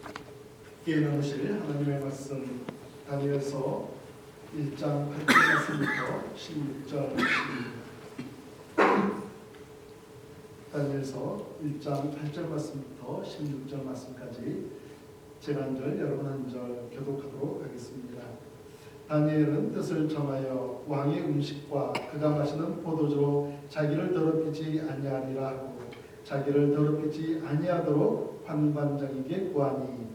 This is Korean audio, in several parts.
함께 나누실 하나님의 말씀 다니엘서 1장 8절 말씀부터 16절입니다. 다니엘서 1장 8절 말씀부터 16절 말씀까지 제가 한 절 여러분 한 절 교독하도록 하겠습니다. 다니엘은 뜻을 정하여 왕의 음식과 그가 마시는 포도주로 자기를 더럽히지 아니하리라 하고 자기를 더럽히지 아니하도록 환관장에게 구하니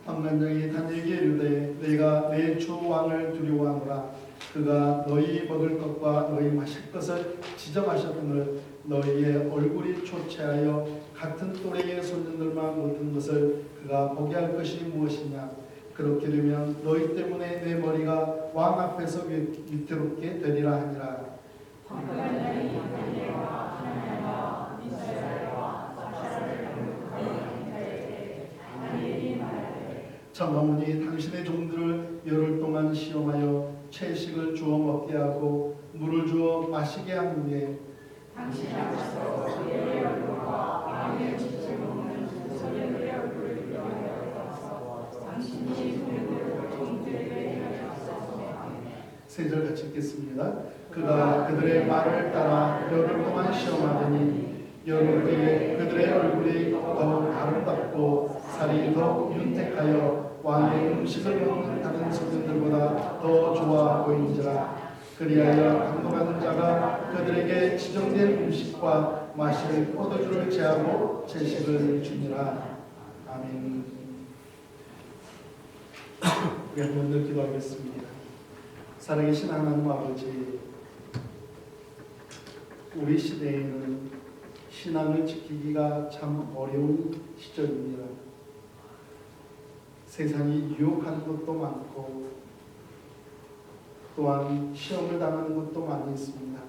환관장이 다니엘에게 이르되 내가 내 주 왕을 두려워하노라. 그가 너희 먹을 것과 너희 마실 것을 지정하셨거늘 너희의 얼굴이 초췌하여 같은 또래의 소년들만 못한 것을 그가 보게 할 것이 무엇이냐. 그렇게 되면 너희 때문에 내 머리가 왕 앞에서 위태롭게 되리라 하니라. 청하오니 당신의 종들을 열흘 동안 시험하여 채식을 주어 먹게 하고 물을 주어 마시게 한 후에 당신이 앞에서 그의 얼굴과 왕의 젖을 먹는 소년들의 얼굴을 비교하여 당신이 종들을 종들에게 하셨사오며. 세 절 같이 읽겠습니다. 그가 그들의 말을 따라 열흘 동안 시험하더니 열흘 뒤에 그들의 얼굴이 더욱 아름답고 살이 더욱 윤택하여 왕의 음식을 먹는 다른 소년들보다 더 좋아 보인지라. 그리하여 강도받은 자가 그들에게 지정된 음식과 마실 포도주를 제하고 채식을 주니라. 아멘. 우리 한 번 더 기도하겠습니다. 살아계신 하나님 아버지, 우리 시대에는 신앙을 지키기가 참 어려운 시절입니다. 세상이 유혹하는 것도 많고 또한 시험을 당하는 것도 많이 있습니다.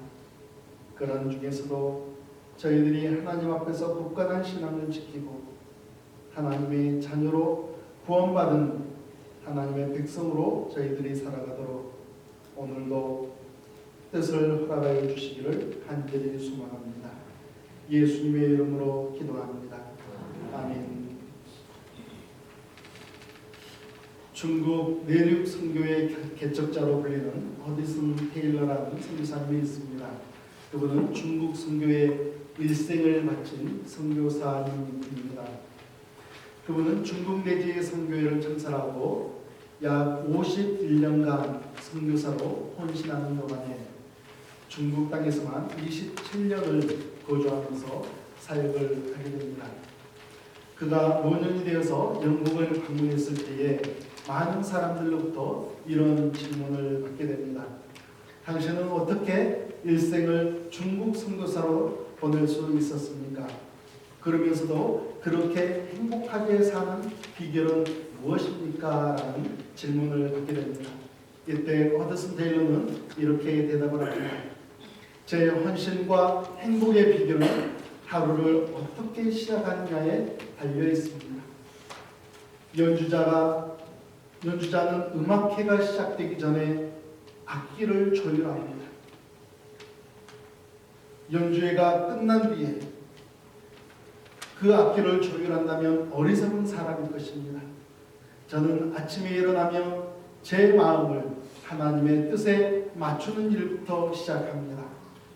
그런 중에서도 저희들이 하나님 앞에서 굳건한 신앙을 지키고 하나님의 자녀로 구원받은 하나님의 백성으로 저희들이 살아가도록 오늘도 뜻을 허락하여 주시기를 간절히 소망합니다. 예수님의 이름으로 기도합니다. 아멘. 중국 내륙 선교의 개척자로 불리는 허디슨 테일러라는 선교사님이 있습니다. 그분은 중국 선교의 일생을 바친 선교사님입니다. 그분은 중국 내지의 선교회를 전설하고 약 51년간 선교사로 헌신하는 동안에 중국 땅에서만 27년을 거주하면서 사역을 하게 됩니다. 그가 노년이 되어서 영국을 방문했을 때에 많은 사람들로부터 이런 질문을 받게 됩니다. 당신은 어떻게 일생을 중국 선교사로 보낼 수 있었습니까? 그러면서도 그렇게 행복하게 사는 비결은 무엇입니까? 라는 질문을 받게 됩니다. 이때 허드슨 테일러는 이렇게 대답을 합니다. 제 헌신과 행복의 비결은 하루를 어떻게 시작하느냐에 달려 있습니다. 연주자는 음악회가 시작되기 전에 악기를 조율합니다. 연주회가 끝난 뒤에 그 악기를 조율한다면 어리석은 사람일 것입니다. 저는 아침에 일어나며 제 마음을 하나님의 뜻에 맞추는 일부터 시작합니다.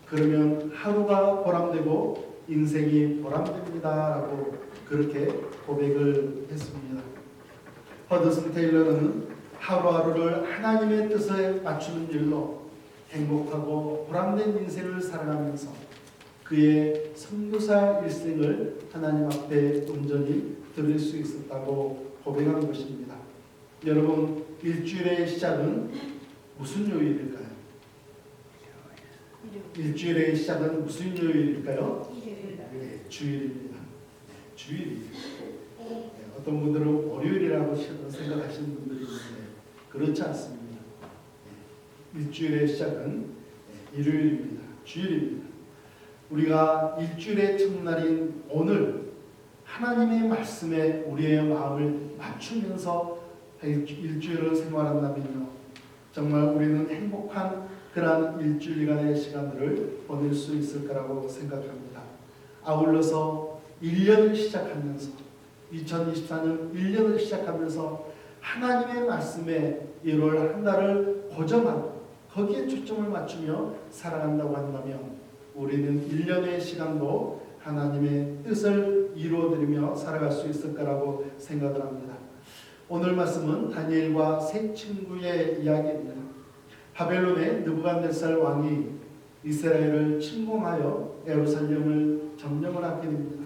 그러면 하루가 보람되고 인생이 보람됩니다. 라고 그렇게 고백을 했습니다. 허드슨 테일러는 하루하루를 하나님의 뜻에 맞추는 일로 행복하고 보람된 인생을 살아가면서 그의 선교사 일생을 하나님 앞에 온전히 드릴 수 있었다고 고백한 것입니다. 여러분, 일주일의 시작은 무슨 요일일까요? 일주일의 시작은 무슨 요일일까요? 네, 주일입니다. 주일이에요. 네, 어떤 분들은 월요일이라고 생각하시는 분들이 있는데 그렇지 않습니다. 네, 일주일의 시작은 일요일입니다. 주일입니다. 우리가 일주일의 첫날인 오늘 하나님의 말씀에 우리의 마음을 맞추면서 일주일을 생활한다면요, 정말 우리는 행복한 그러한 일주일간의 시간들을 보낼 수 있을 거라고 생각합니다. 아울러서 1년을 시작하면서 2024년 1년을 시작하면서 하나님의 말씀에 1월 한 달을 고정하고 거기에 초점을 맞추며 살아간다고 한다면 우리는 1년의 시간도 하나님의 뜻을 이루어드리며 살아갈 수 있을 거라고 생각을 합니다. 오늘 말씀은 다니엘과 세 친구의 이야기입니다. 바벨론의 느부갓네살 왕이 이스라엘을 침공하여 예루살렘을 점령을 하게 됩니다.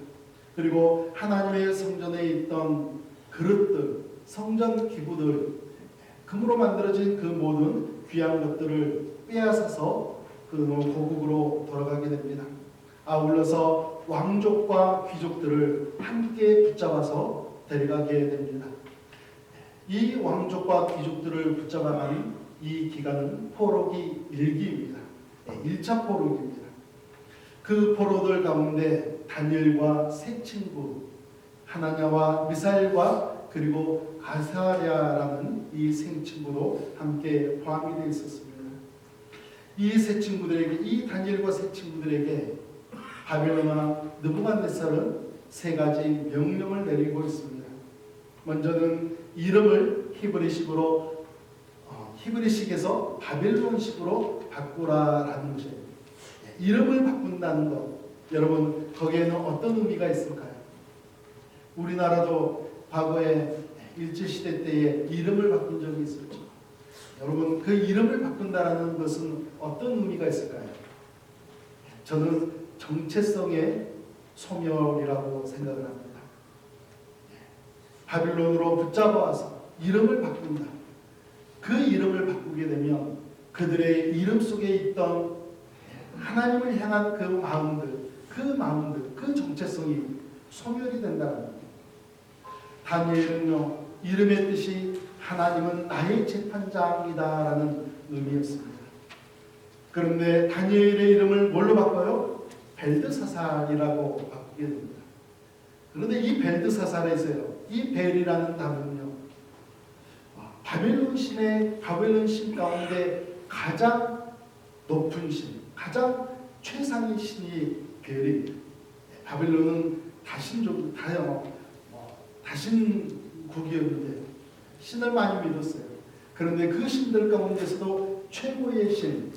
그리고 하나님의 성전에 있던 그릇들, 성전 기구들, 금으로 만들어진 그 모든 귀한 것들을 빼앗아서 그 고국으로 돌아가게 됩니다. 아울러서 왕족과 귀족들을 함께 붙잡아서 데려가게 됩니다. 이 왕족과 귀족들을 붙잡아간 이 기간은 포로기 1기입니다. 1차 포로기입니다. 그 포로들 가운데 다니엘과 세 친구 하나냐와 미사엘과 그리고 아사랴라는 이 세 친구도 함께 포함이 되어 있었습니다. 이 세 친구들에게, 이 다니엘과 세 친구들에게 바벨론 왕 느부갓네살은 세 가지 명령을 내리고 있습니다. 먼저는 이름을 히브리식에서 바벨론식으로 바꾸라라는 것이에요. 이름을 바꾼다는 것, 여러분 거기에는 어떤 의미가 있을까요? 우리나라도 과거에 일제시대 때에 이름을 바꾼 적이 있었죠. 여러분 그 이름을 바꾼다라는 것은 어떤 의미가 있을까요? 저는 정체성의 소멸이라고 생각을 합니다. 바빌론으로 붙잡아와서 이름을 바꾼다. 그 이름을 바꾸게 되면 그들의 이름 속에 있던 하나님을 향한 그 마음들, 그 정체성이 소멸이 된다는 겁니다. 다니엘은요, 이름의 뜻이 하나님은 나의 재판장이다라는 의미였습니다. 그런데 다니엘의 이름을 뭘로 바꿔요? 벨드사살이라고 바꾸게 됩니다. 그런데 이 벨드사살에서요, 이 벨이라는 단어는요, 바벨론 신 가운데 가장 높은 신, 가장 최상의 신이 벨입니다. 바벨론은 다신국이었는데 신을 많이 믿었어요. 그런데 그 신들 가운데서도 최고의 신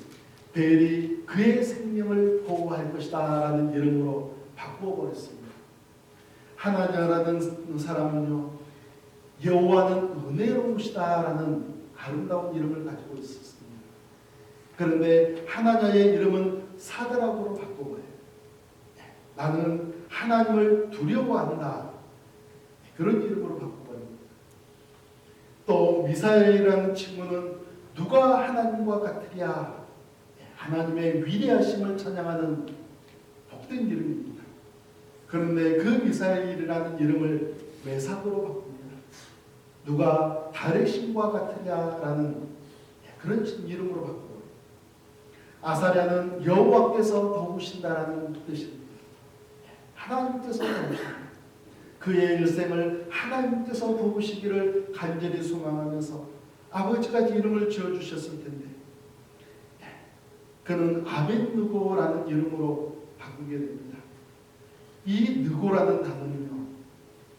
벨이 그의 생명을 보호할 것이다 라는 이름으로 바꾸어 버렸습니다. 하나냐라는 사람은요, 여호와는 은혜로우시다 라는 아름다운 이름을 가지고 있었습니다. 그런데 하나냐의 이름은 사드락으로 바꿔버려요. 나는 하나님을 두려워한다, 그런 이름으로 바꿔버립니다. 또 미사엘이라는 친구는 누가 하나님과 같으랴, 하나님의 위대하심을 찬양하는 복된 이름입니다. 그런데 그 미사엘이라는 이름을 메삭으로 바꿉니다. 누가 달의 신과 같으랴라는 그런 이름으로 바꾸고, 아사랴는 여호와께서 도우신다라는 뜻입니다. 하나님께서 도우신다. 그의 일생을 하나님께서 도우시기를 간절히 소망하면서 아버지가 이름을 지어주셨을 텐데 그는 아벳느고라는 이름으로 바꾸게 됩니다. 이 느고라는 단어는요,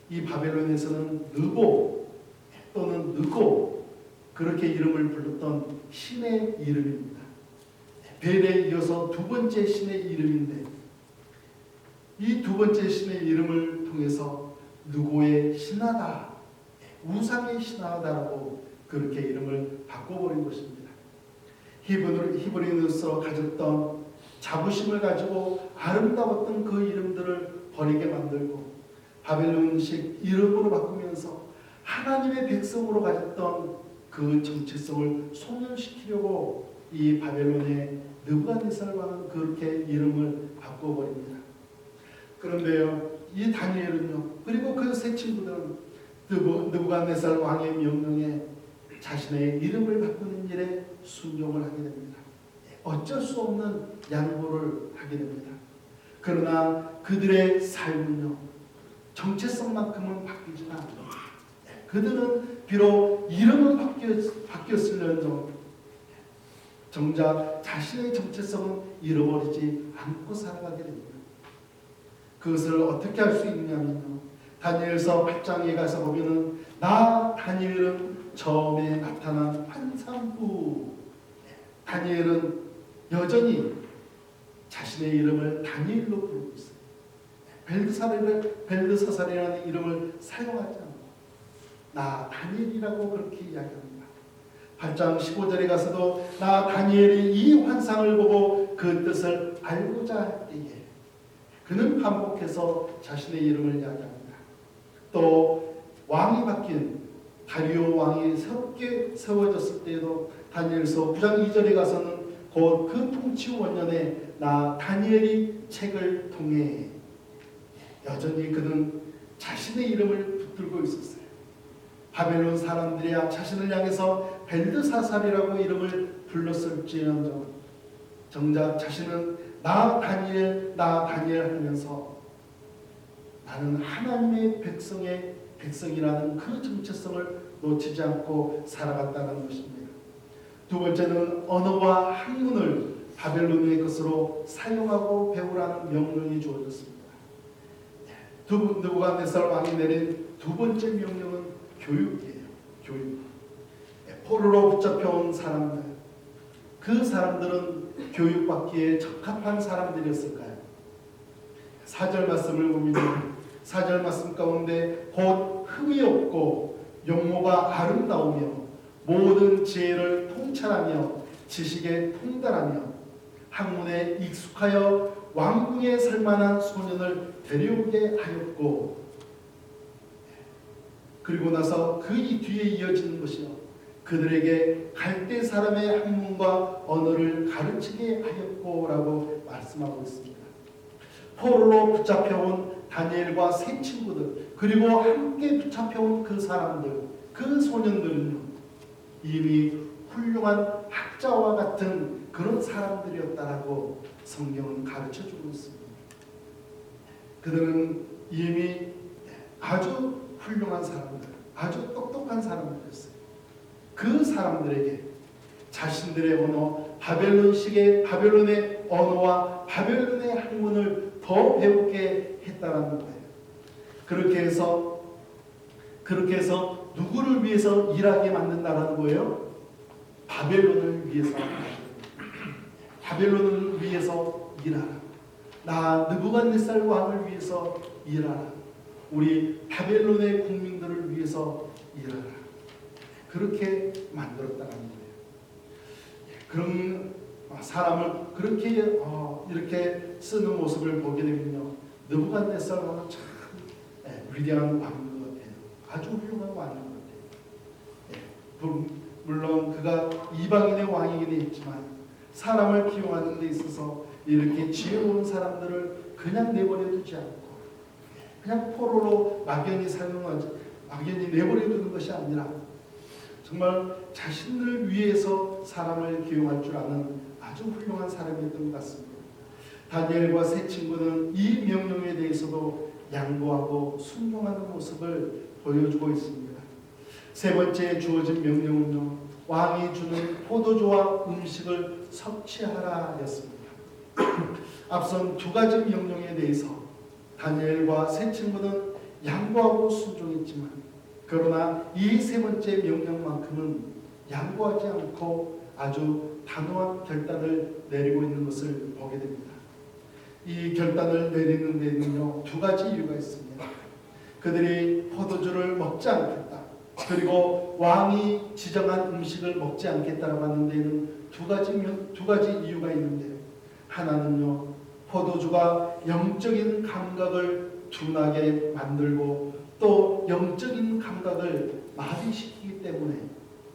이 바벨론에서는 느보 또는 느고 그렇게 이름을 불렀던 신의 이름입니다. 벨에 이어서 두 번째 신의 이름인데 이 두 번째 신의 이름을 통해서 느고의 신하다, 우상의 신하다라고 그렇게 이름을 바꿔버린 것입니다. 히브리인으로서 가졌던 자부심을 가지고 아름다웠던 그 이름들을 버리게 만들고 바벨론식 이름으로 바꾸면서 하나님의 백성으로 가졌던 그 정체성을 소멸시키려고 이 바벨론의 느부갓네살 왕은 그렇게 이름을 바꿔버립니다. 그런데요, 이 다니엘은요, 그리고 그 세 친구들은 느부갓네살 왕의 명령에 자신의 이름을 바꾸는 일에 순종을 하게 됩니다. 어쩔 수 없는 양보를 하게 됩니다. 그러나 그들의 삶은요, 정체성만큼은 바뀌지 않습니다. 그들은 비록 이름은 바뀌었을런정 정작 자신의 정체성은 잃어버리지 않고 살아가게 됩니다. 그것을 어떻게 할 수 있냐면요, 다니엘서 8장에 가서 보면은 나 다니엘은 처음에 나타난 환상부. 다니엘은 여전히 자신의 이름을 다니엘로 부르고 있어요. 벨드사살이라는 이름을 사용하지 않고 나 다니엘이라고 그렇게 이야기합니다. 8장 15절에 가서도 나 다니엘이 이 환상을 보고 그 뜻을 알고자 할 때에 그는 반복해서 자신의 이름을 이야기합니다. 또 왕이 바뀐 다리오 왕이 새롭게 세워졌을 때에도 다니엘서 9장 2절에 가서는 곧 그 통치 원년에 나 다니엘이 책을 통해 여전히 그는 자신의 이름을 붙들고 있었어요. 바벨론 사람들이야 자신을 향해서 벨드사살이라고 이름을 불렀을지언정 정작 자신은 나 다니엘 하면서 나는 하나님의 백성이라는 그 정체성을 놓치지 않고 살아갔다는 것입니다. 두 번째는 언어와 학문을 바벨론의 것으로 사용하고 배우라는 명령이 주어졌습니다. 느부갓네살 왕이 내린 두 번째 명령은 교육이에요. 교육. 포로로 붙잡혀온 사람들, 그 사람들은 교육받기에 적합한 사람들이었을까요? 4절 말씀을 보면 4절 말씀 가운데 곧 흠이 없고 용모가 아름다우며 모든 지혜를 통찰하며 지식에 통달하며 학문에 익숙하여 왕궁에 살만한 소년을 데려오게 하였고, 그리고 나서 그 뒤에 이어지는 것이요 그들에게 갈대 사람의 학문과 언어를 가르치게 하였고 라고 말씀하고 있습니다. 포로로 붙잡혀온 다니엘과 세 친구들, 그리고 함께 붙잡혀온 그 사람들, 그 소년들은요 이미 훌륭한 학자와 같은 그런 사람들이었다라고 성경은 가르쳐주고 있습니다. 그들은 이미 아주 훌륭한 사람들, 아주 똑똑한 사람들이었어요. 그 사람들에게 자신들의 언어, 바벨론의 언어와 바벨론의 학문을 더 배우게 했다라는 거예요. 그렇게 해서 누구를 위해서 일하게 만든다라는 거예요? 바벨론을 위해서. 바벨론을 위해서 일하라. 나 느부갓네살 왕을 위해서 일하라. 우리 바벨론의 국민들을 위해서 일하라. 그렇게 만들었다는 거예요. 그런 사람을 그렇게 이렇게 쓰는 모습을 보게 되면요, 느부갓네살 왕은 참 위대한 왕인 것 같아요. 아주 훌륭한 왕인 것 같아요. 물론 그가 이방인의 왕이긴 했지만 사람을 기용하는 데 있어서 이렇게 지혜로운 사람들을 그냥 내버려 두지 않고 그냥 포로로 막연히 내버려 두는 것이 아니라 정말 자신을 위해서 사람을 기용할 줄 아는 아주 훌륭한 사람이었던 것 같습니다. 다니엘과 세 친구는 이 명령에 대해서도 양보하고 순종하는 모습을 보여주고 있습니다. 세 번째 주어진 명령은요, 왕이 주는 포도주와 음식을 섭취하라 였습니다. 앞선 두 가지 명령에 대해서 다니엘과 세 친구는 양보하고 순종했지만, 그러나 이 세 번째 명령만큼은 양보하지 않고 아주 단호한 결단을 내리고 있는 것을 보게 됩니다. 이 결단을 내리는 데는요, 두 가지 이유가 있습니다. 그들이 포도주를 먹지 않겠다, 그리고 왕이 지정한 음식을 먹지 않겠다라고 하는 데는 두 가지 이유가 있는데요. 하나는요, 포도주가 영적인 감각을 둔하게 만들고 또 영적인 감각을 마비시키기 때문에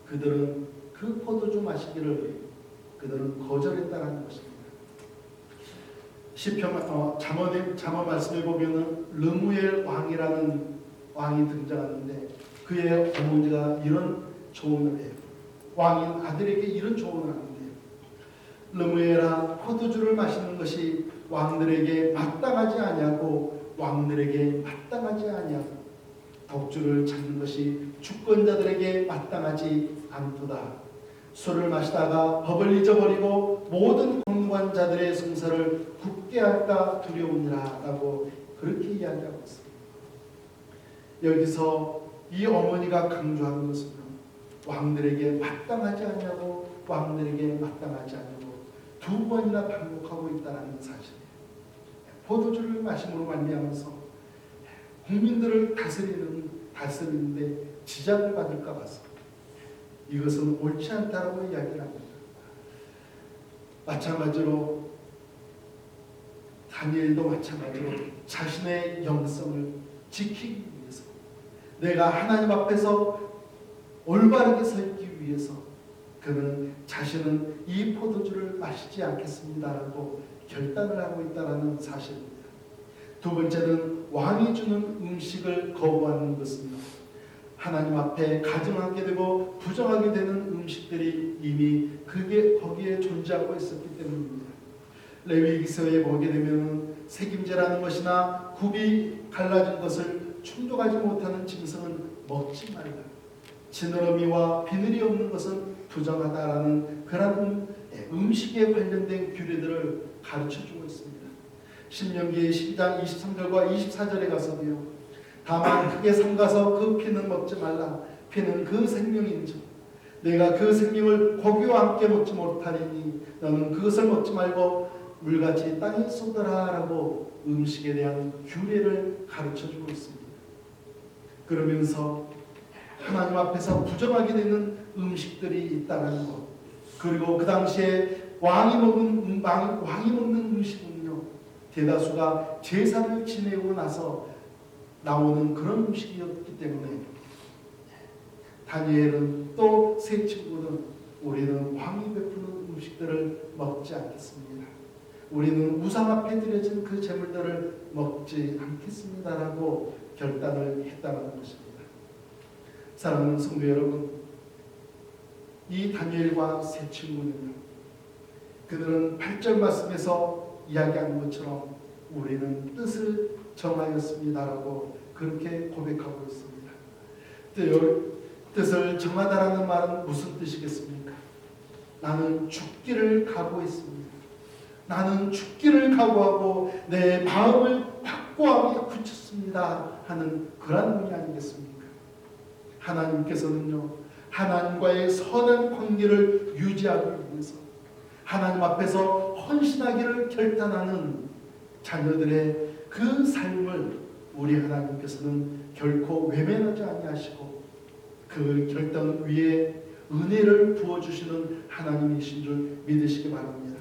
그들은 그 포도주 마시기를 그들은 거절했다는 것입니다. 시편 잠언 말씀에 보면은 르무엘 왕이라는 왕이 등장하는데 그의 어머니가 이런 조언을 해요. 왕인 아들에게 이런 조언을 하는데요. 르무엘아, 포도주를 마시는 것이 왕들에게 마땅하지 아니하고 왕들에게 마땅하지 아니하고 독주를 찾는 것이 주권자들에게 마땅하지 않도다. 술을 마시다가 법을 잊어버리고 모든 권관자들의 성서를 굽게 할까 두려우니라 라고 그렇게 이야기하고 있습니다. 여기서 이 어머니가 강조하는 것은요, 왕들에게 마땅하지 않냐고, 왕들에게 마땅하지 않냐고 두 번이나 반복하고 있다는 사실이에요. 포도주를 마심으로 말미암아서 국민들을 다스리는데 지장을 받을까 봐서 이것은 옳지 않다라고 이야기를 합니다. 마찬가지로 다니엘도 마찬가지로 자신의 영성을 지키기 위해서, 내가 하나님 앞에서 올바르게 서 있기 위해서 그는 자신은 이 포도주를 마시지 않겠습니다라고 결단을 하고 있다는 사실입니다. 두 번째는 왕이 주는 음식을 거부하는 것은요, 하나님 앞에 가증하게 되고 부정하게 되는 음식들이 이미 거기에 존재하고 있었기 때문입니다. 레위기서에 보게 되면 색임제라는 것이나 굽이 갈라진 것을 충족하지 못하는 짐승은 먹지 말라, 지느러미와 비늘이 없는 것은 부정하다라는 그런 음식에 관련된 규례들을 가르쳐주고 있습니다. 신명기 12장 23절과 24절에 가서도요, 다만 크게 삼가서 그 피는 먹지 말라, 피는 그 생명인즉 내가 그 생명을 고기와 함께 먹지 못하리니 너는 그것을 먹지 말고 물같이 땅에 쏟아라 라고 음식에 대한 규례를 가르쳐주고 있습니다. 그러면서 하나님 앞에서 부정하게 되는 음식들이 있다는 것, 그리고 그 당시에 왕이 먹는 음식은요, 대다수가 제사를 지내고 나서 나오는 그런 음식이었기 때문에 다니엘은 또 세 친구는 우리는 왕이 베푸는 음식들을 먹지 않겠습니다. 우리는 우상 앞에 드려진 그 제물들을 먹지 않겠습니다라고 결단을 했다는 것입니다. 사랑하는 성도 여러분, 이 다니엘과 세 친구는요, 그들은 8절 말씀에서 이야기한 것처럼 우리는 뜻을 정하였습니다라고 그렇게 고백하고 있습니다. 뜻을 정하다라는 말은 무슨 뜻이겠습니까? 나는 죽기를 각오했습니다. 나는 죽기를 각오하고 내 마음을 확고하게 굳혔습니다 하는 그런 의미 아니겠습니까? 하나님께서는요, 하나님과의 선한 관계를 유지하기 위해서 하나님 앞에서 헌신하기를 결단하는 자녀들의 그 삶을 우리 하나님께서는 결코 외면하지 아니하시고 그 결단 위에 은혜를 부어주시는 하나님이신 줄 믿으시기 바랍니다.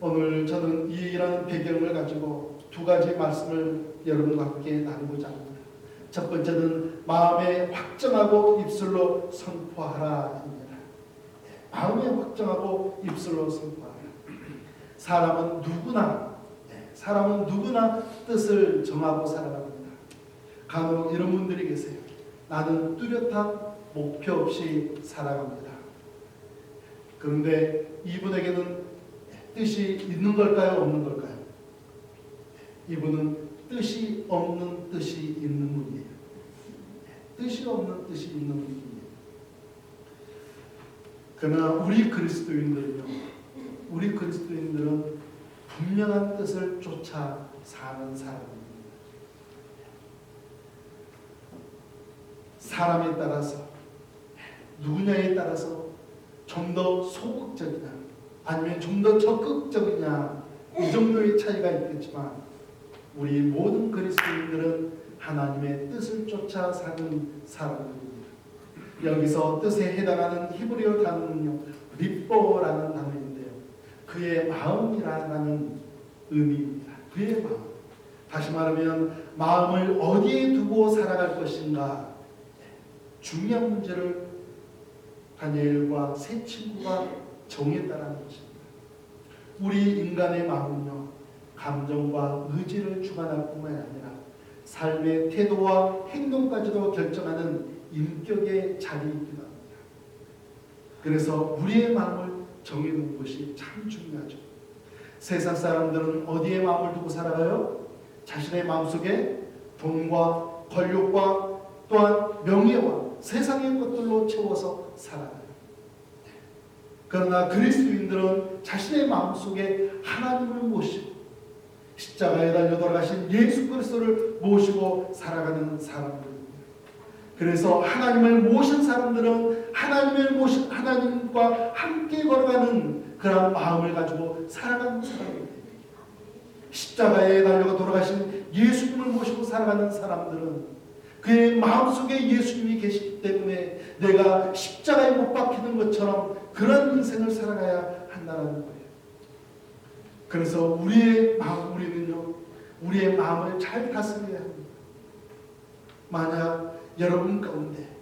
오늘 저는 이라는 배경을 가지고 두 가지 말씀을 여러분과 함께 나누고자 합니다. 첫 번째는 마음에 확정하고 입술로 선포하라입니다. 마음에 확정하고 입술로 선포하라. 사람은 누구나 뜻을 정하고 살아갑니다. 간혹 이런 분들이 계세요. 나는 뚜렷한 목표 없이 살아갑니다. 그런데 이분에게는 뜻이 있는 걸까요? 없는 걸까요? 이분은 뜻이 없는 뜻이 있는 분이에요. 뜻이 없는 뜻이 있는 분이에요. 그러나 우리 그리스도인들은 분명한 뜻을 쫓아 사는 사람입니다. 사람에 따라서, 누구냐에 따라서 좀 더 소극적이냐 아니면 좀 더 적극적이냐, 이 정도의 차이가 있겠지만 우리 모든 그리스도인들은 하나님의 뜻을 쫓아 사는 사람들입니다. 여기서 뜻에 해당하는 히브리어 단어는요, 리뽀라는 단어인데요, 그의 마음이라는 의미입니다. 그의 마음. 다시 말하면 마음을 어디에 두고 살아갈 것인가, 중요한 문제를 다니엘과 세 친구가 정했다는 것입니다. 우리 인간의 마음은요, 감정과 의지를 주관할 뿐만 아니라 삶의 태도와 행동까지도 결정하는 인격의 자리이기도 합니다. 그래서 우리의 마음을 정해놓은 것이 참 중요하죠. 세상 사람들은 어디에 마음을 두고 살아가요? 자신의 마음속에 돈과 권력과 또한 명예와 세상의 것들로 채워서 살아가요. 그러나 그리스도인들은 자신의 마음속에 하나님을 모시고 십자가에 달려 돌아가신 예수 그리스도를 모시고 살아가는 사람들입니다. 그래서 하나님을 모신 사람들은 하나님을 모신 하나님과 함께 걸어가는 그런 마음을 가지고 살아가는 사람입니다. 십자가에 달려 돌아가신 예수님을 모시고 살아가는 사람들은 그의 마음속에 예수님이 계시기 때문에 내가 십자가에 못 박히는 것처럼 그런 인생을 살아가야 한다는 거예요. 그래서 우리는요, 우리의 마음을 잘 다스려야 합니다. 만약 여러분 가운데,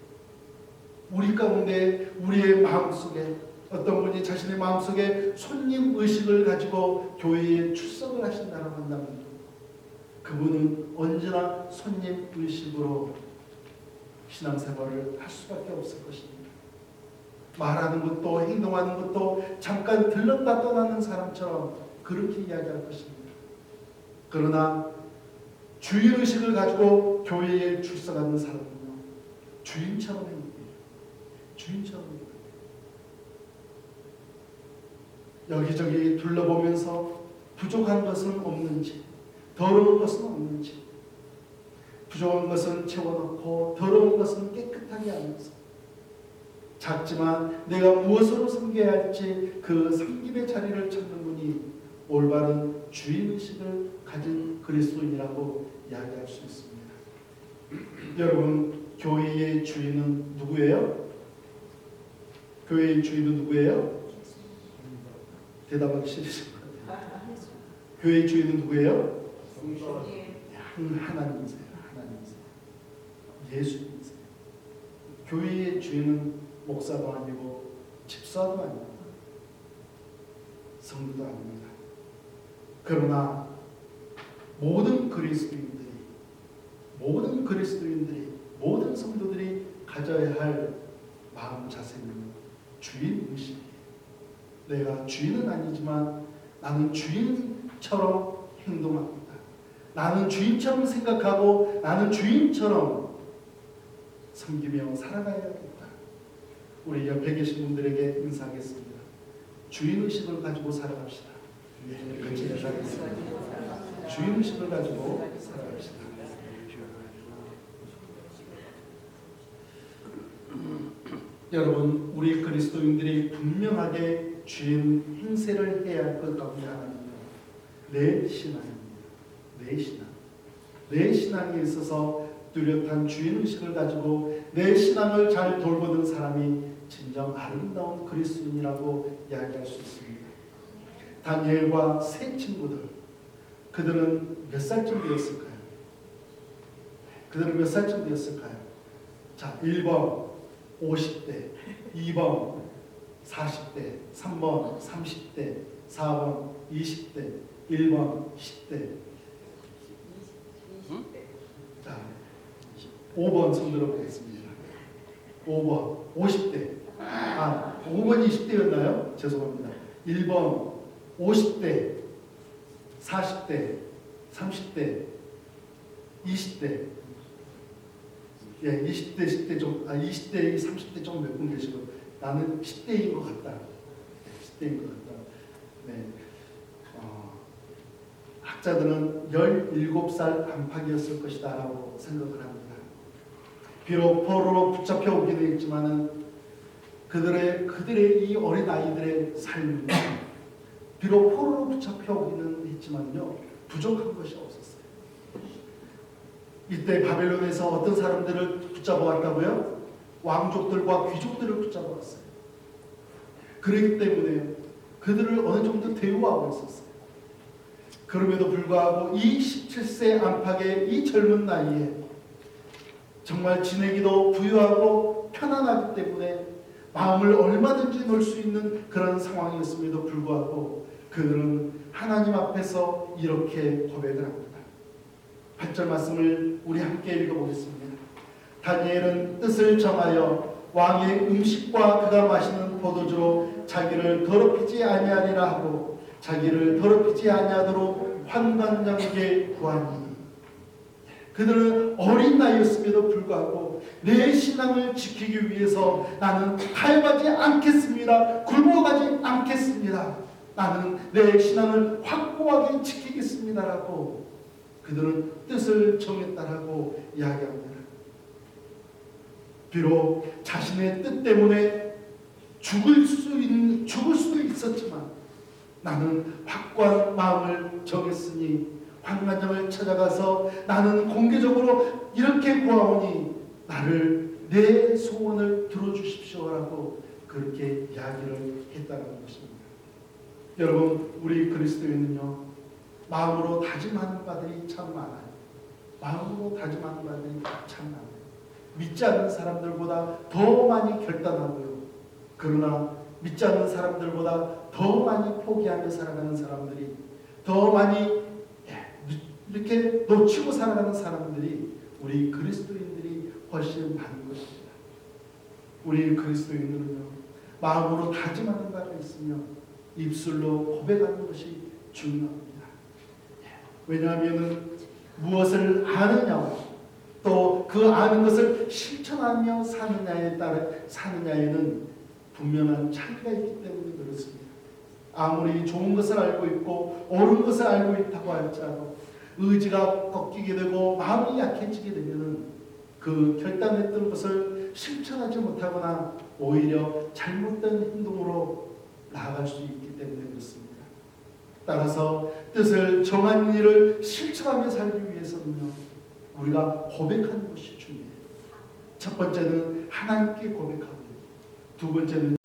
우리 가운데, 우리의 마음속에 어떤 분이 자신의 마음속에 손님 의식을 가지고 교회에 출석을 하신다고 한다면 그분은 언제나 손님 의식으로 신앙생활을 할 수밖에 없을 것입니다. 말하는 것도 행동하는 것도 잠깐 들렀다 떠나는 사람처럼 그렇게 이야기할 것입니다. 그러나 주인의식을 가지고 교회에 출석하는 사람은요, 주인처럼 행동해요. 주인처럼 행동해요. 여기저기 둘러보면서 부족한 것은 없는지, 더러운 것은 없는지, 부족한 것은 채워넣고 더러운 것은 깨끗하게 하면서 작지만 내가 무엇으로 섬겨야 할지 그 섬김의 자리를 찾는 분이 올바른 주인의식을 가진 그리스도인이라고 이야기할 수 있습니다. 여러분, 교회의 주인은 누구예요? 교회의 주인은 누구예요? 대답하기 싫으신 것 같아요. 교회의 주인은 누구예요? 하나님이세요. 하나님이세요. 예수님이세요. 교회의 주인은 목사도 아니고 집사도 아닙니다. 성도도 아닙니다. 그러나 모든 그리스도인들이, 모든 성도들이 가져야 할 마음 자세는 주인의식이에요. 내가 주인은 아니지만 나는 주인처럼 행동합니다. 나는 주인처럼 생각하고 나는 주인처럼 섬기며 살아가야겠다. 우리 옆에 계신 분들에게 인사하겠습니다. 주인의식을 가지고 살아갑시다. 같이 인사하겠습니다. 주인의식을 가지고 살아갑시다. 여러분, 우리 그리스도인들이 분명하게 주인 행세를 해야 할 것 가운데 하나는요, 내 신앙입니다. 내 신앙. 내 신앙에 있어서 뚜렷한 주인의식을 가지고 내 신앙을 잘 돌보는 사람이 진정 아름다운 그리스도인이라고 이야기할 수 있습니다. 다니엘과 세 친구들, 그들은 몇 살쯤 되었을까요? 자, 1번 50대, 2번 40대, 3번 30대, 4번 20대, 1번 10대. 자, 5번 손 들어보겠습니다. 5번 50대. 5번이 20대였나요? 죄송합니다. 1번 50대, 40대, 30대, 20대. 예, 20대, 10대 좀, 20대, 30대 좀 몇 분 계시고, 나는 10대인 것 같다. 10대인 것 같다. 네. 학자들은 17살 안팎이었을 것이다 라고 생각을 합니다. 비록 포로로 붙잡혀 오기도 했지만은 그들의 이 어린 아이들의 삶은 비록 포로로 붙잡혀 오기는 했지만요, 부족한 것이 없었어요. 이때 바벨론에서 어떤 사람들을 붙잡아 왔다고요? 왕족들과 귀족들을 붙잡아 왔어요. 그렇기 때문에 그들을 어느 정도 대우하고 있었어요. 그럼에도 불구하고 이 17세 안팎의 이 젊은 나이에 정말 지내기도 부유하고 편안하기 때문에 마음을 얼마든지 놓을 수 있는 그런 상황이었음에도 불구하고 그들은 하나님 앞에서 이렇게 고백을 합니다. 8절 말씀을 우리 함께 읽어보겠습니다. 다니엘은 뜻을 정하여 왕의 음식과 그가 마시는 포도주로 자기를 더럽히지 아니하리라 하고 자기를 더럽히지 아니하도록 환관장에게 구하니, 그들은 어린 나이였음에도 불구하고 하고 내 신앙을 지키기 위해서 나는 타협하지 않겠습니다. 굴복하지 않겠습니다. 나는 내 신앙을 확고하게 지키겠습니다라고 그들은 뜻을 정했다라고 이야기합니다. 비록 자신의 뜻 때문에 죽을 수도 있었지만 나는 확고한 마음을 정했으니 환관장을 찾아가서 나는 공개적으로 이렇게 구하오니 나를 내 소원을 들어주십시오라고 그렇게 이야기를 했다는 것입니다. 여러분, 우리 그리스도인은요, 마음으로 다짐하는 바들이 참 많아요. 마음으로 다짐하는 바들이 참 많아요. 믿지 않는 사람들보다 더 많이 결단하고요. 그러나 믿지 않는 사람들보다 더 많이 포기하며 살아가는 사람들이, 더 많이 이렇게 놓치고 살아가는 사람들이 우리 그리스도인들이 훨씬 많은 것입니다. 우리 그리스도인들은요, 마음으로 다짐하는 바가 있으며 입술로 고백하는 것이 중요합니다. 왜냐하면 무엇을 아느냐와 또 그 아는 것을 실천하며 사느냐에는 분명한 차이가 있기 때문에 그렇습니다. 아무리 좋은 것을 알고 있고 옳은 것을 알고 있다고 할지라도 의지가 꺾이게 되고 마음이 약해지게 되면 그 결단했던 것을 실천하지 못하거나 오히려 잘못된 행동으로 나아갈 수 있기 때문에 그렇습니다. 따라서 뜻을 정한 일을 실천하며 살기 위해서는요, 우리가 고백하는 것이 중요해요. 첫 번째는 하나님께 고백하고, 두 번째는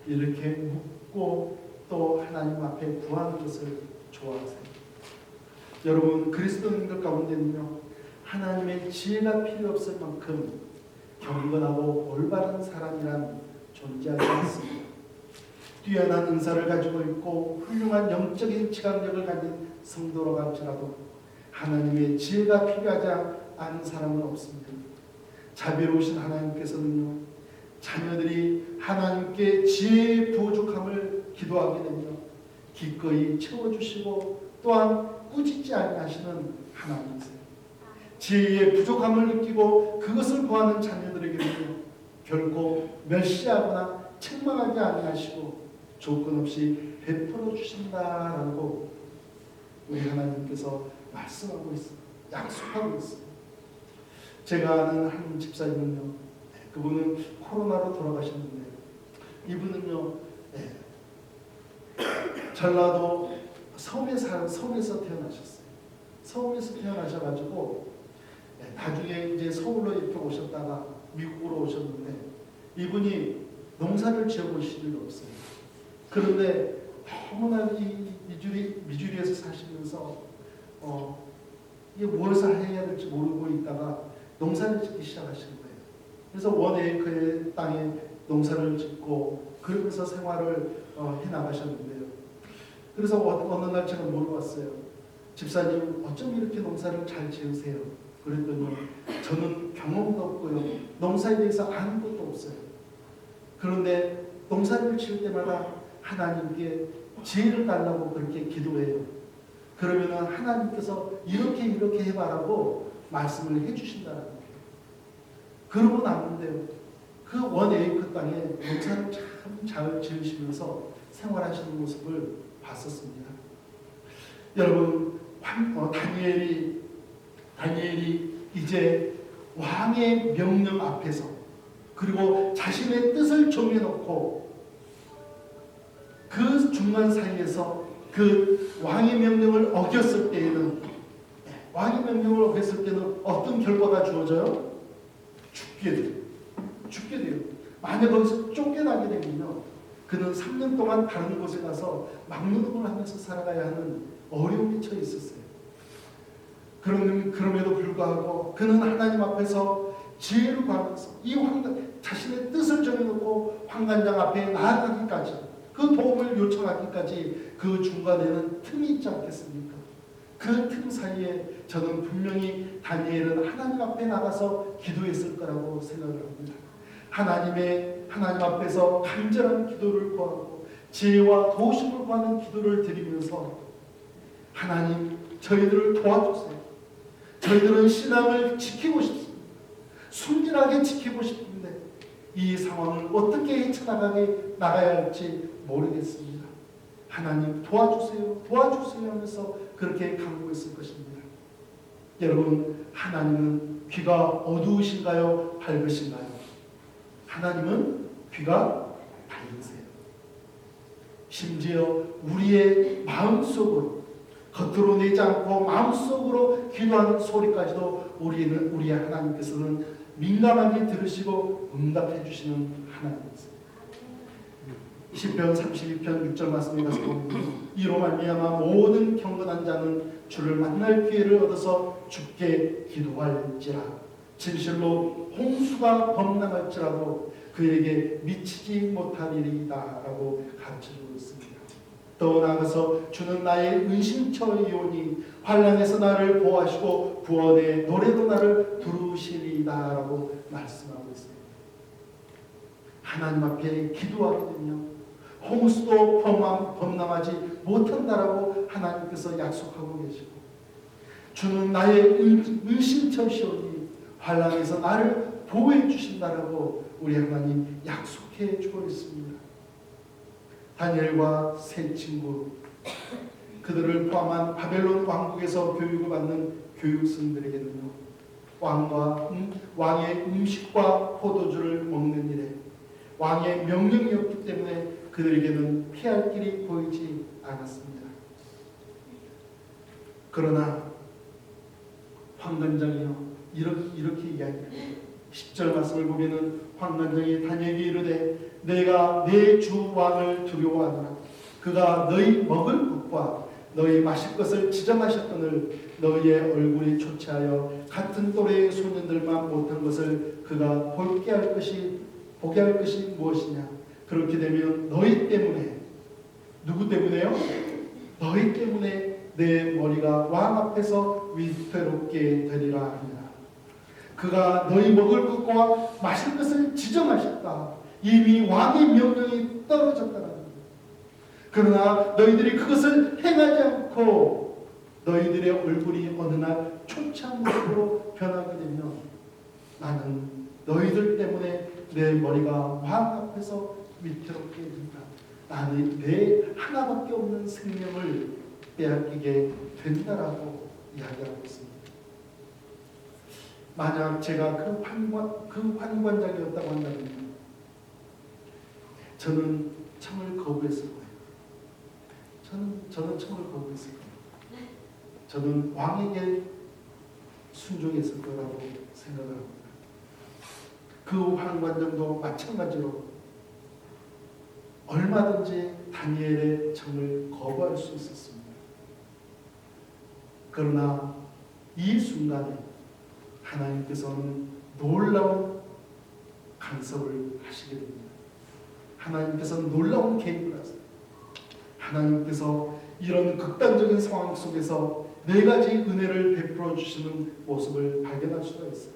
이렇게 묻고 또 하나님 앞에 구하는 것을 좋아하세요. 여러분, 그리스도인들 가운데는요, 하나님의 지혜가 필요 없을 만큼 경건하고 올바른 사람이란 존재하지 않습니다. 뛰어난 은사를 가지고 있고 훌륭한 영적인 지각력을 가진 성도로 갈지라도 하나님의 지혜가 필요하지 않은 사람은 없습니다. 자비로우신 하나님께서는요, 자녀들이 하나님께 지혜의 부족함을 기도하게 되면 기꺼이 채워주시고 또한 꾸짖지 아니하시는 하나님이세요. 지혜의 부족함을 느끼고 그것을 구하는 자녀들에게는요, 결코 멸시하거나 책망하지 아니하시고 조건 없이 베풀어 주신다라고 우리 하나님께서 말씀하고 있습니다. 약속하고 있습니다. 제가 아는 한 집사님은요, 그분은 코로나로 돌아가셨는데 이분은요, 전라도 서울에서 태어나셨어요. 서울에서 태어나셔가지고 나중에 이제 서울로 이렇게 오셨다가 미국으로 오셨는데 이분이 농사를 지어보실 일이 없어요. 그런데 너무나 이 미주리에서 사시면서 이게 무엇을 해야 될지 모르고 있다가 농사를 짓기 시작하신 거예요. 그래서 원 에이커의 땅에 농사를 짓고 그러면서 생활을 해나가셨는데요. 그래서 어느 날 제가 물어봤어요. 집사님, 어쩜 이렇게 농사를 잘 지으세요? 그랬더니 저는 경험도 없고요, 농사에 대해서 아는 것도 없어요. 그런데 농사를 지을 때마다 하나님께 지혜를 달라고 그렇게 기도해요. 그러면 하나님께서 이렇게 해봐라고 말씀을 해주신다는 거예요. 그러고 났는데요, 그 원 에이크 땅에 농사를 참 잘 지으시면서 생활하시는 모습을 봤었습니다. 여러분, 다니엘이 이제 왕의 명령 앞에서 그리고 자신의 뜻을 정해놓고 그 중간 사이에서 그 왕의 명령을 어겼을 때는 어떤 결과가 주어져요? 죽게 돼요. 만약 거기서 쫓겨나게 되면요, 그는 3년 동안 다른 곳에 가서 막노동을 하면서 살아가야 하는 어려움이 처해 있었어요. 그럼에도 불구하고 그는 하나님 앞에서 지혜를 구하면서 자신의 뜻을 정해놓고 환관장 앞에 나아가기까지, 그 도움을 요청하기까지 그 중간에는 틈이 있지 않겠습니까? 그 틈 사이에 저는 분명히 다니엘은 하나님 앞에 나가서 기도했을 거라고 생각을 합니다. 하나님 앞에서 간절한 기도를 구하고 지혜와 도우심을 구하는 기도를 드리면서 하나님, 저희들을 도와주세요. 저희들은 신앙을 지키고 싶습니다. 순진하게 지키고 싶은데 이 상황을 어떻게 헤쳐나가야 할지 모르겠습니다. 하나님 도와주세요, 도와주세요 하면서 그렇게 간구했을 것입니다. 여러분, 하나님은 귀가 어두우신가요? 밝으신가요? 하나님은 귀가 밝으세요. 심지어 우리의 마음속으로, 겉으로 내지 않고 마음속으로 기도하는 소리까지도 우리 하나님께서는 민감하게 들으시고 응답해 주시는 하나님이세요. 시편 32편 6절 말씀에 가서 보면 이로 말미암아 모든 경건한 자는 주를 만날 기회를 얻어서 주께 기도할지라. 진실로 홍수가 범람할지라도 그에게 미치지 못하리이다 라고 가르쳐주고 있습니다. 더 나아가서 주는 나의 은신처이오니 환난에서 나를 보호하시고 구원의 노래도 나를 부르시리이다 라고 말씀하고 있습니다. 하나님 앞에 기도하게 되면 홍수도 범람하지 못한다라고 하나님께서 약속하고 계시고, 주는 나의 은신처시오니 환난에서 나를 보호해 주신다라고 우리 하나님 약속해 주고 있습니다. 다니엘과 세 친구, 그들을 포함한 바벨론 왕국에서 교육을 받는 교육생들에게는요, 왕의 음식과 포도주를 먹는 일에 왕의 명령이었기 때문에 그들에게는 피할 길이 보이지 않았습니다. 그러나 환관장이요 이렇게 이야기합니다. 10절 말씀을 보면은 환관장이 다니엘에게 이르되 내가 내 주 왕을 두려워하노라. 그가 너희 먹을 것과 너희 마실 것을 지정하셨거늘 너희의 얼굴이 초췌하여 같은 또래의 소년들만 못한 것을 그가 보게 할 것이 무엇이냐. 그렇게 되면 너희 때문에, 누구 때문에요? 너희 때문에 내 머리가 왕 앞에서 위태롭게 되리라 하니라. 그가 너희 먹을 것과 마실 것을 지정하셨다. 이미 왕의 명령이 떨어졌다는 겁니다. 그러나 너희들이 그것을 행하지 않고 너희들의 얼굴이 어느 날 초췌한 모습으로 변하게 되면 나는 너희들 때문에 내 머리가 왕 앞에서 위태롭게 된다. 나는 내 하나밖에 없는 생명을 빼앗기게 된다라고 이야기하고 있습니다. 만약 제가 그 환관장이었다고 한다면 저는 청을 거부했을 거예요. 저는 청을 거부했을 거예요. 저는 왕에게 순종했을 거라고 생각을 합니다. 그 환관장도 마찬가지로 얼마든지 다니엘의 청을 거부할 수 있었습니다. 그러나 이 순간에 하나님께서는 놀라운 간섭을 하시게 됩니다. 하나님께서는 놀라운 개입을 하세요. 하나님께서 이런 극단적인 상황 속에서 네 가지 은혜를 베풀어 주시는 모습을 발견할 수가 있어요.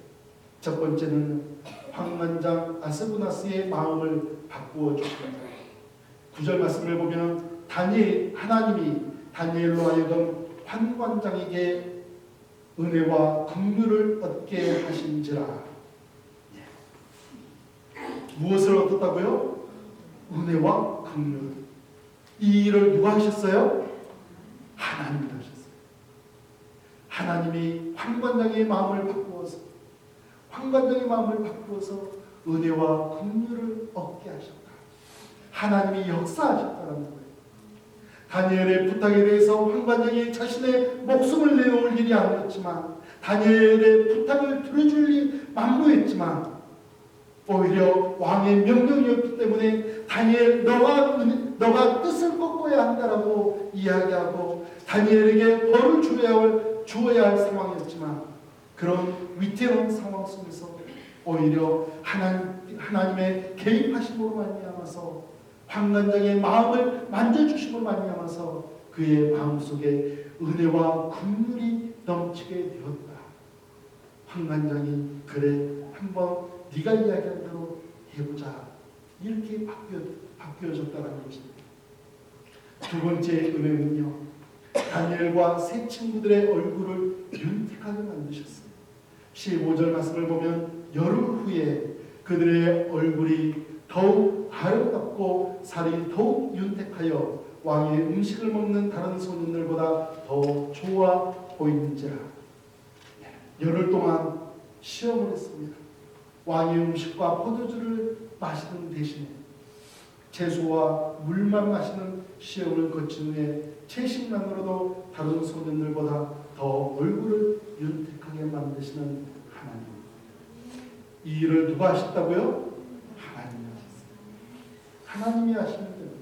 첫 번째는 환관장 아스부나스의 마음을 바꾸어 주십니다. 9절 말씀을 보면 하나님이 다니엘로 하여금 환관장에게 은혜와 긍휼을 얻게 하신지라. 무엇을 얻었다고요? 은혜와 긍휼. 이 일을 누가 하셨어요? 하나님이 하셨어요. 하나님이 환관장의 마음을 바꾸어서 은혜와 긍휼을 얻게 하셨다. 하나님이 역사하셨다는 거예요. 다니엘의 부탁에 대해서 환관장이 자신의 목숨을 내놓을 일이 아니었지만, 다니엘의 부탁을 들어줄 일 만무했지만, 오히려 왕의 명령이었기 때문에 다니엘 너가 뜻을 꺾어야 한다라고 이야기하고 다니엘에게 벌을 주어야 할 상황이었지만, 그런 위태로운 상황 속에서 오히려 하나님의 개입하심으로 말미암아서 환관장의 마음을 만져주심으로 말미암아서 그의 마음속에 은혜와 긍휼이 넘치게 되었다. 환관장이 그래 한번 네가 이야기한 대로 해보자, 이렇게 바뀌어졌다는 것입니다. 두 번째 은혜는요, 다니엘과 세 친구들의 얼굴을 윤택하게 만드셨어요. 15절 말씀을 보면 열흘 후에 그들의 얼굴이 더욱 아름답고 살이 더욱 윤택하여 왕의 음식을 먹는 다른 소년들보다 더 좋아 보이는지라. 열흘 동안 시험을 했습니다. 왕의 음식과 포도주를 마시는 대신에 채소와 물만 마시는 시험을 거친 후에 채식만으로도 다른 소년들보다 더 얼굴을 윤택하게 만드시는 하나님. 이 일을 누가 하셨다고요? 하나님이 하셨어요. 하나님이 하시는 겁니다.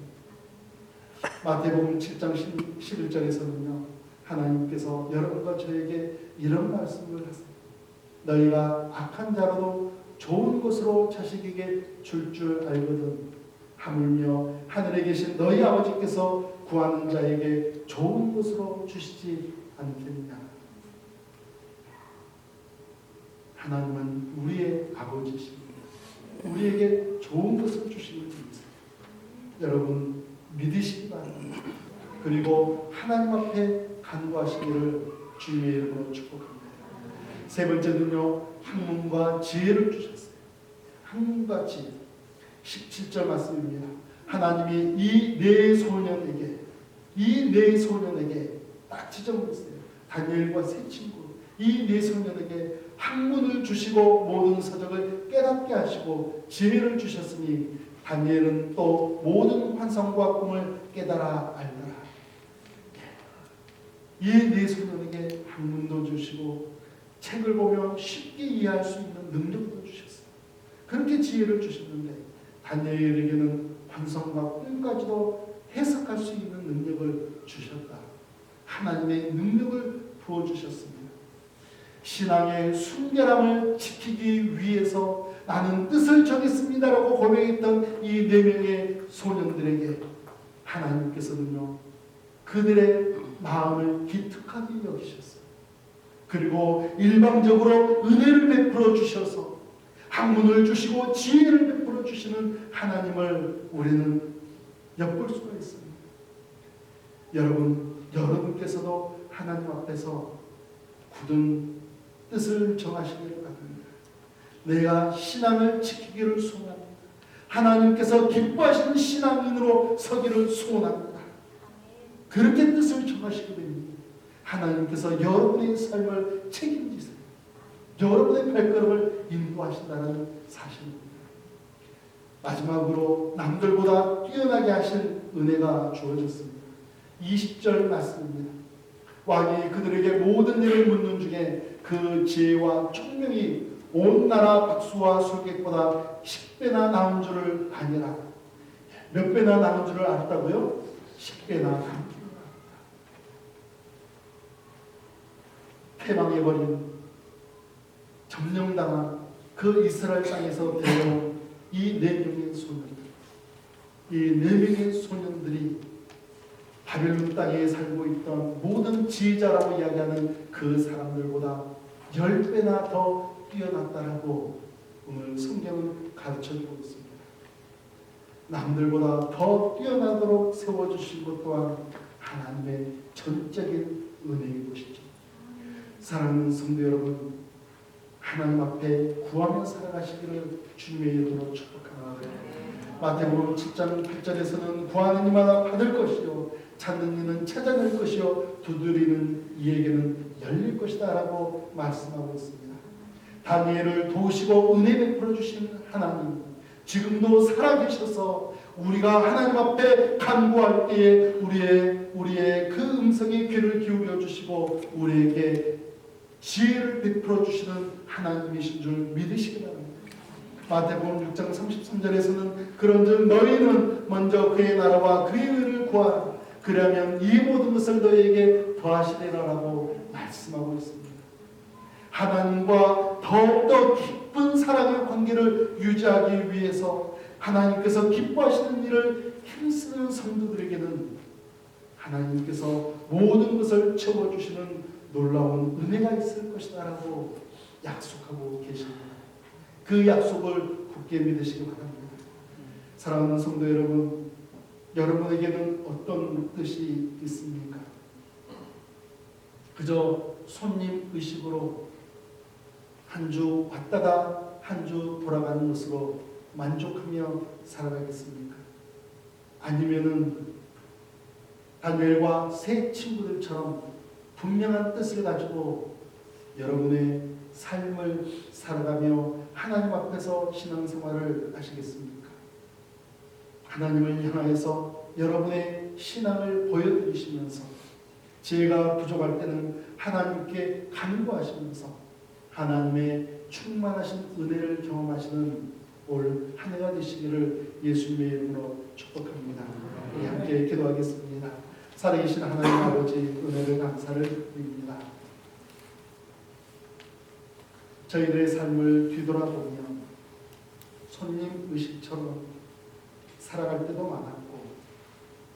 마태복음 7장 11절에서는요. 하나님께서 여러분과 저에게 이런 말씀을 하세요. 너희가 악한 자로도 좋은 것으로 자식에게 줄 알거든 하물며 하늘에 계신 너희 아버지께서 구하는 자에게 좋은 것으로 주시지 않겠느냐. 하나님은 우리의 아버지십니다. 우리에게 좋은 것을 주시는 분이세요. 여러분 믿으시기 바랍니다. 그리고 하나님 앞에 간구하시기를 주님의 이름으로 축복합니다. 세 번째는요, 학문과 지혜를 주셨어요. 학문과 지혜. 17절 말씀입니다. 하나님이 이 네 소년에게 딱 지정했어요. 다니엘과 세 친구, 이 네 소년에게 학문을 주시고 모든 서적을 깨닫게 하시고 지혜를 주셨으니 다니엘은 또 모든 환상과 꿈을 깨달아 알더라. 이 네 소년에게 학문도 주시고 책을 보면 쉽게 이해할 수 있는 능력도 주셨어요. 그렇게 지혜를 주셨는데 다니엘에게는 환상과 꿈까지도 해석할 수 있는 능력을 주셨다. 하나님의 능력을 부어주셨습니다. 신앙의 순결함을 지키기 위해서 나는 뜻을 정했습니다라고 고백했던 이 네 명의 소년들에게 하나님께서는요, 그들의 마음을 기특하게 여기셨어요. 그리고 일방적으로 은혜를 베풀어 주셔서 학문을 주시고 지혜를 베풀어 주시는 하나님을 우리는 엿볼 수가 있습니다. 여러분께서도 하나님 앞에서 굳은 뜻을 정하시기를 바랍니다. 내가 신앙을 지키기를 소원합니다. 하나님께서 기뻐하시는 신앙인으로 서기를 소원합니다. 그렇게 뜻을 정하시게 됩니다. 하나님께서 여러분의 삶을 책임지세요. 여러분의 발걸음을 인도하신다는 사실입니다. 마지막으로 남들보다 뛰어나게 하실 은혜가 주어졌습니다. 20절 말씀입니다. 왕이 그들에게 모든 일을 묻는 중에 그 지혜와 총명이 온 나라 박수와 술객보다 10배나 나은 줄을 아니라. 몇 배나 나은 줄을 알았다고요? 10배나 나은 줄을 알았다. 패망해버린, 점령당한 그 이스라엘 땅에서 데려온 이 네 명의 소년들, 이 네 명의 소년들이 바벨론 땅에 살고 있던 모든 지혜자라고 이야기하는 그 사람들보다 10배나 더 뛰어났다라고 오늘 성경은 가르쳐주고 있습니다. 남들보다 더 뛰어나도록 세워주신 것 또한 하나님의 전적인 은혜인 것이죠. 사랑하는 성도 여러분, 하나님 앞에 구하며 살아가시기를 주님의 이름으로 축복합니다. 마태복음 7장 8절에서는 구하는 이마다 받을 것이요 찾는 이는 찾아낼 것이요 두드리는 이에게는 열릴 것이다 라고 말씀하고 있습니다. 다니엘을 도우시고 은혜 베풀어 주신 하나님, 지금도 살아계셔서 우리가 하나님 앞에 간구할 때에 우리의 그 음성에 귀를 기울여 주시고 우리에게 지혜를 베풀어 주시는 하나님이신 줄 믿으시기 바랍니다. 마태복음 6장 33절에서는 그런즉 너희는 먼저 그의 나라와 그의 의를 구하라. 그러면 이 모든 것을 너희에게 더하시리라라고 말씀하고 있습니다. 하나님과 더욱더 깊은 사랑의 관계를 유지하기 위해서 하나님께서 기뻐하시는 일을 힘쓰는 성도들에게는 하나님께서 모든 것을 채워주시는 놀라운 은혜가 있을 것이다 라고 약속하고 계십니다. 그 약속을 굳게 믿으시기 바랍니다. 사랑하는 성도 여러분, 여러분에게는 어떤 뜻이 있습니까? 그저 손님 의식으로 한 주 왔다가 한 주 돌아가는 것으로 만족하며 살아가겠습니까? 아니면은 다니엘과 세 친구들처럼 분명한 뜻을 가지고 여러분의 삶을 살아가며 하나님 앞에서 신앙생활을 하시겠습니까? 하나님을 향하여서 여러분의 신앙을 보여드리시면서 지혜가 부족할 때는 하나님께 간구하시면서 하나님의 충만하신 은혜를 경험하시는 올 한 해가 되시기를 예수님의 이름으로 축복합니다. 우리 함께 기도하겠습니다. 살아계신 하나님 아버지 은혜를 감사를 드립니다. 저희들의 삶을 뒤돌아보며 손님 의식처럼 살아갈 때도 많았고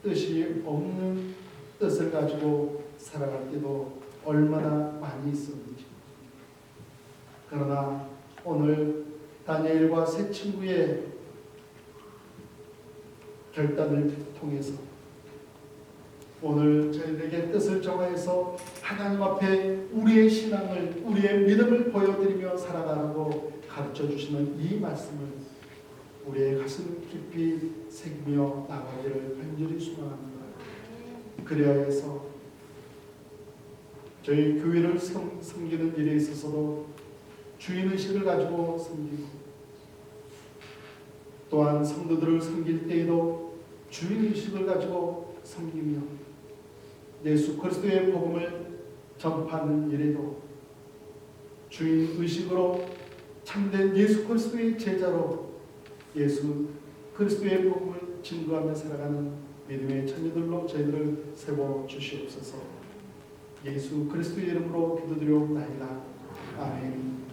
뜻이 없는 뜻을 가지고 살아갈 때도 얼마나 많이 있었는지. 그러나 오늘 다니엘과 세 친구의 결단을 통해서 오늘 저희들에게 뜻을 정하여서 하나님 앞에 우리의 신앙을, 우리의 믿음을 보여드리며 살아가라고 가르쳐 주시는 이 말씀을 우리의 가슴 깊이 새기며 나가기를 간절히 소망합니다. 그리하여서 저희 교회를 섬기는 일에 있어서도 주인의식을 가지고 섬기고 또한 성도들을 섬길 때에도 주인의식을 가지고 섬기며 예수 그리스도의 복음을 전파하는 일에도 주인의식으로 참된 예수 그리스도의 제자로 예수 그리스도의 복음을 증거하며 살아가는 믿음의 자녀들로 저희들을 세워 주시옵소서. 예수 그리스도의 이름으로 기도드리옵나이다. 아멘.